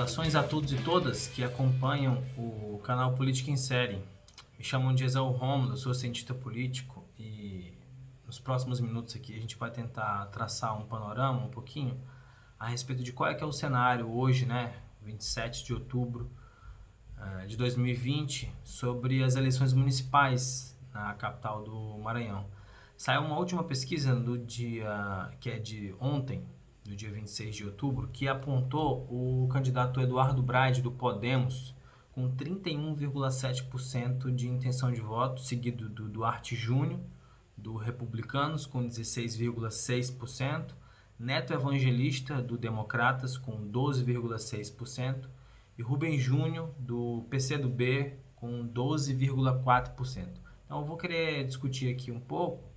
Saudações a todos e todas que acompanham o canal Política em Série. Me chamam de Exaú Rômulo, sou cientista político e nos próximos minutos aqui a gente vai tentar traçar um panorama um pouquinho a respeito de qual é que é o cenário hoje, 27 de outubro de 2020, sobre as eleições municipais na capital do Maranhão. Saiu uma última pesquisa que é de ontem, do dia 26 de outubro, que apontou o candidato Eduardo Braide, do Podemos, com 31,7% de intenção de voto, seguido do Duarte Júnior, do Republicanos, com 16,6%, Neto Evangelista, do Democratas, com 12,6%, e Rubem Júnior, do PCdoB, com 12,4%. Então eu vou querer discutir aqui um pouco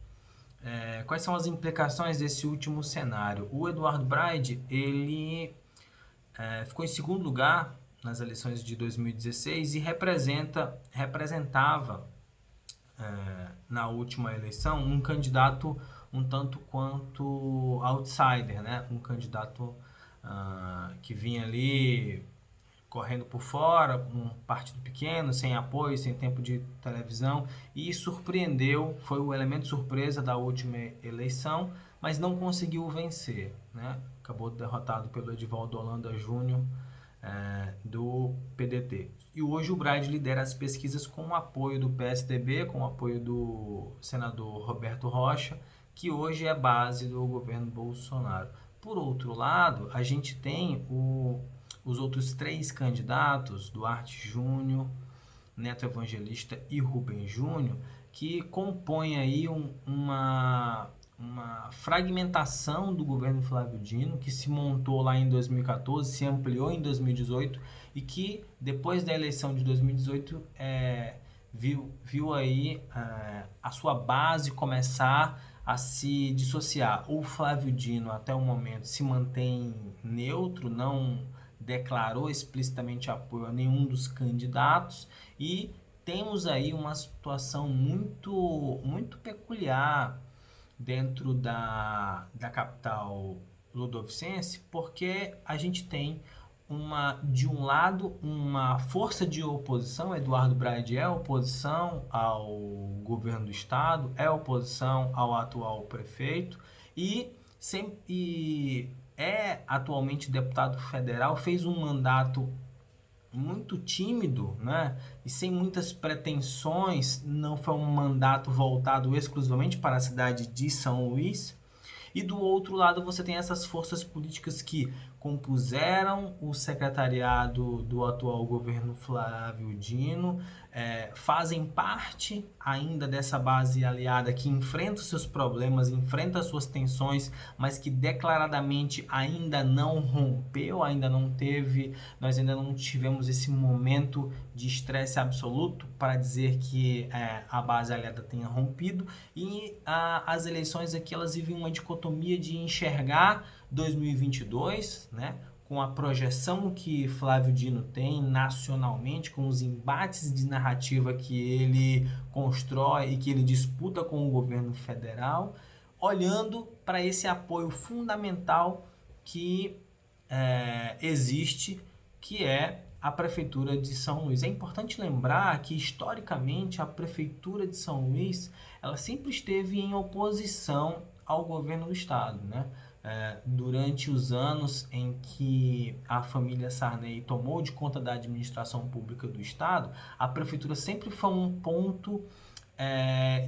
quais são as implicações desse último cenário. O Eduardo Braide, ele ficou em segundo lugar nas eleições de 2016 e representava na última eleição um candidato um tanto quanto outsider, um candidato que vinha ali correndo por fora, um partido pequeno, sem apoio, sem tempo de televisão, e surpreendeu, foi o elemento surpresa da última eleição, mas não conseguiu vencer, Acabou derrotado pelo Edivaldo Holanda Júnior, do PDT. E hoje o Braide lidera as pesquisas com o apoio do PSDB, com o apoio do senador Roberto Rocha, que hoje é base do governo Bolsonaro. Por outro lado, a gente tem os outros três candidatos, Duarte Júnior, Neto Evangelista e Rubem Júnior, que compõem aí uma fragmentação do governo Flávio Dino, que se montou lá em 2014, se ampliou em 2018 e que depois da eleição de 2018 viu aí a sua base começar a se dissociar. O Flávio Dino até o momento se mantém neutro, não declarou explicitamente apoio a nenhum dos candidatos, e temos aí uma situação muito, muito peculiar dentro da capital ludovicense, porque a gente tem de um lado uma força de oposição. Eduardo Braide é oposição ao governo do estado, é oposição ao atual prefeito e é atualmente deputado federal, fez um mandato muito tímido, e sem muitas pretensões, não foi um mandato voltado exclusivamente para a cidade de São Luís. E do outro lado você tem essas forças políticas que compuseram o secretariado do atual governo Flávio Dino, fazem parte ainda dessa base aliada que enfrenta os seus problemas, enfrenta as suas tensões, mas que declaradamente ainda não rompeu, nós ainda não tivemos esse momento de estresse absoluto para dizer que a base aliada tenha rompido. E as eleições aqui, elas vivem uma dicotomia de enxergar 2022, com a projeção que Flávio Dino tem nacionalmente, com os embates de narrativa que ele constrói e que ele disputa com o governo federal, olhando para esse apoio fundamental que existe, que é a Prefeitura de São Luís. É importante lembrar que, historicamente, a Prefeitura de São Luís ela sempre esteve em oposição ao governo do estado, durante os anos em que a família Sarney tomou de conta da administração pública do estado, a prefeitura sempre foi um ponto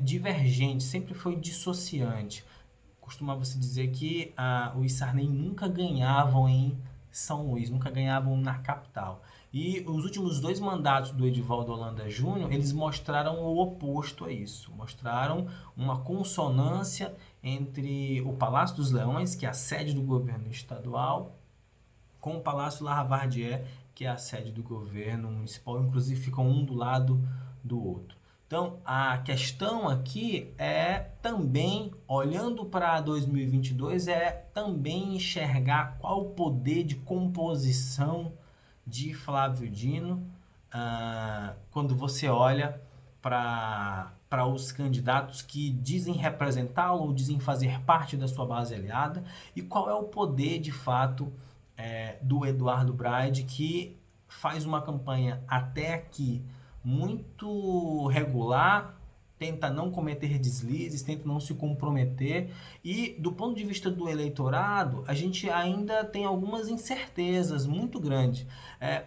divergente, sempre foi dissociante. Costumava-se dizer que os Sarney nunca ganhavam em São Luís, nunca ganhavam na capital. E os últimos 2 mandatos do Edivaldo Holanda Júnior, eles mostraram o oposto a isso. Mostraram uma consonância entre o Palácio dos Leões, que é a sede do governo estadual, com o Palácio Laravardière, que é a sede do governo municipal. Inclusive, ficam um do lado do outro. Então, a questão aqui é também, olhando para 2022, também enxergar qual o poder de composição de Flávio Dino quando você olha para os candidatos que dizem representá-lo ou dizem fazer parte da sua base aliada, e qual é o poder de fato do Eduardo Braide, que faz uma campanha até aqui muito regular, tenta não cometer deslizes, tenta não se comprometer, e do ponto de vista do eleitorado, a gente ainda tem algumas incertezas muito grandes.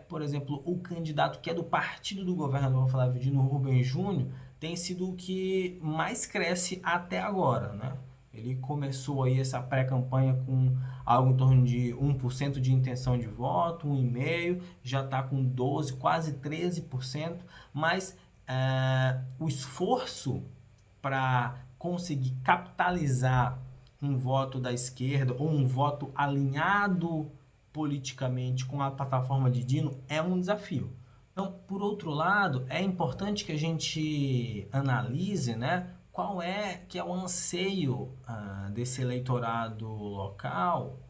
Por exemplo, o candidato que é do partido do governador Flávio Dino, Rubem Júnior, tem sido o que mais cresce até agora, né? Ele começou aí essa pré-campanha com algo em torno de 1% de intenção de voto, 1,5%, já está com 12%, quase 13%, mas o esforço para conseguir capitalizar um voto da esquerda ou um voto alinhado politicamente com a plataforma de Dino é um desafio. Então, por outro lado, é importante que a gente analise, né, qual que é o anseio desse eleitorado local,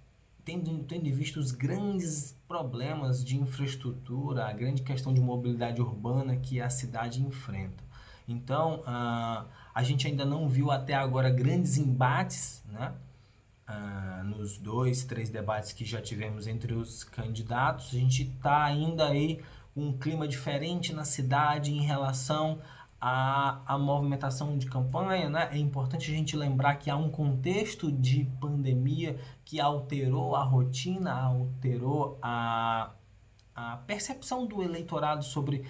tendo em vista os grandes problemas de infraestrutura, a grande questão de mobilidade urbana que a cidade enfrenta. Então, a gente ainda não viu até agora grandes embates, né? Nos 2, 3 debates que já tivemos entre os candidatos. A gente está ainda aí com um clima diferente na cidade em relação à movimentação de campanha, né? É importante a gente lembrar que há um contexto de pandemia que alterou a rotina, alterou a percepção do eleitorado sobre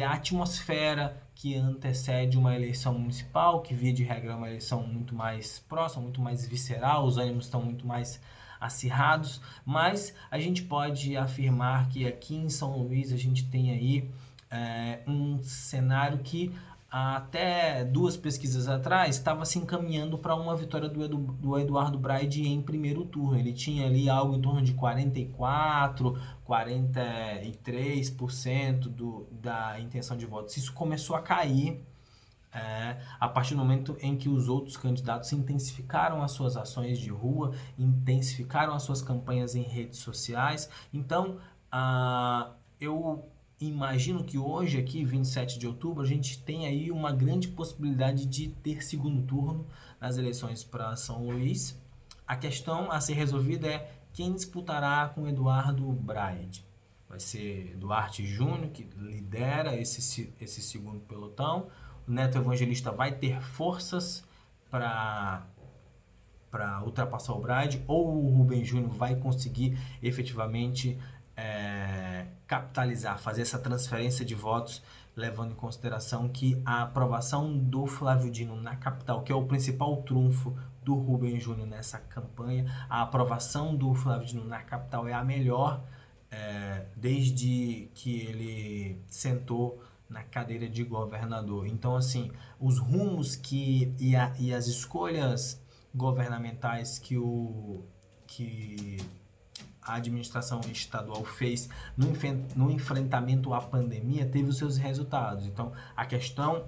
a atmosfera que antecede uma eleição municipal, que via de regra é uma eleição muito mais próxima, muito mais visceral, os ânimos estão muito mais acirrados, mas a gente pode afirmar que aqui em São Luís a gente tem aí um cenário que até 2 pesquisas atrás estava se encaminhando para uma vitória do Eduardo Braide em primeiro turno. Ele tinha ali algo em torno de 44%, 43% da intenção de voto. Isso começou a cair a partir do momento em que os outros candidatos intensificaram as suas ações de rua, intensificaram as suas campanhas em redes sociais. Então, eu imagino que hoje, aqui, 27 de outubro, a gente tem aí uma grande possibilidade de ter segundo turno nas eleições para São Luís. A questão a ser resolvida é quem disputará com Eduardo Braide. Vai ser Duarte Júnior, que lidera esse segundo pelotão. O Neto Evangelista vai ter forças para ultrapassar o Braide, ou o Rubem Júnior vai conseguir efetivamente capitalizar, fazer essa transferência de votos, levando em consideração que a aprovação do Flávio Dino na capital, que é o principal trunfo do Rubem Júnior nessa campanha, a aprovação do Flávio Dino na capital é a melhor desde que ele sentou na cadeira de governador. Então, assim, os rumos e as escolhas governamentais que a administração estadual fez no enfrentamento à pandemia teve os seus resultados. Então, a questão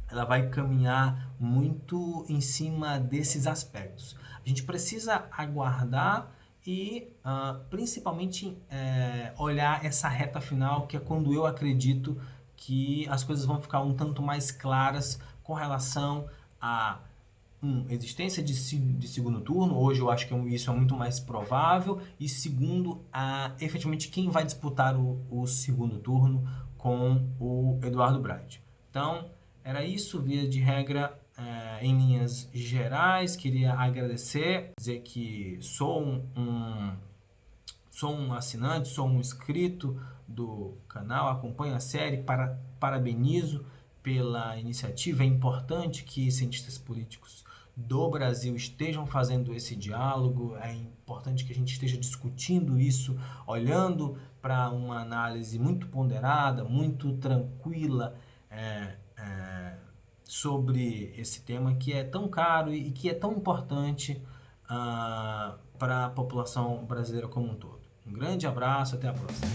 ela vai caminhar muito em cima desses aspectos. A gente precisa aguardar e principalmente olhar essa reta final, que é quando eu acredito que as coisas vão ficar um tanto mais claras com relação a existência de segundo turno. Hoje eu acho que isso é muito mais provável. E segundo, efetivamente quem vai disputar o segundo turno com o Eduardo Braide. Então, era isso, via de regra, em linhas gerais. Queria agradecer, dizer que sou um assinante, sou um inscrito do canal, acompanho a série, parabenizo pela iniciativa. É importante que cientistas políticos do Brasil estejam fazendo esse diálogo, é importante que a gente esteja discutindo isso, olhando para uma análise muito ponderada, muito tranquila sobre esse tema que é tão caro e que é tão importante para a população brasileira como um todo. Um grande abraço, até a próxima.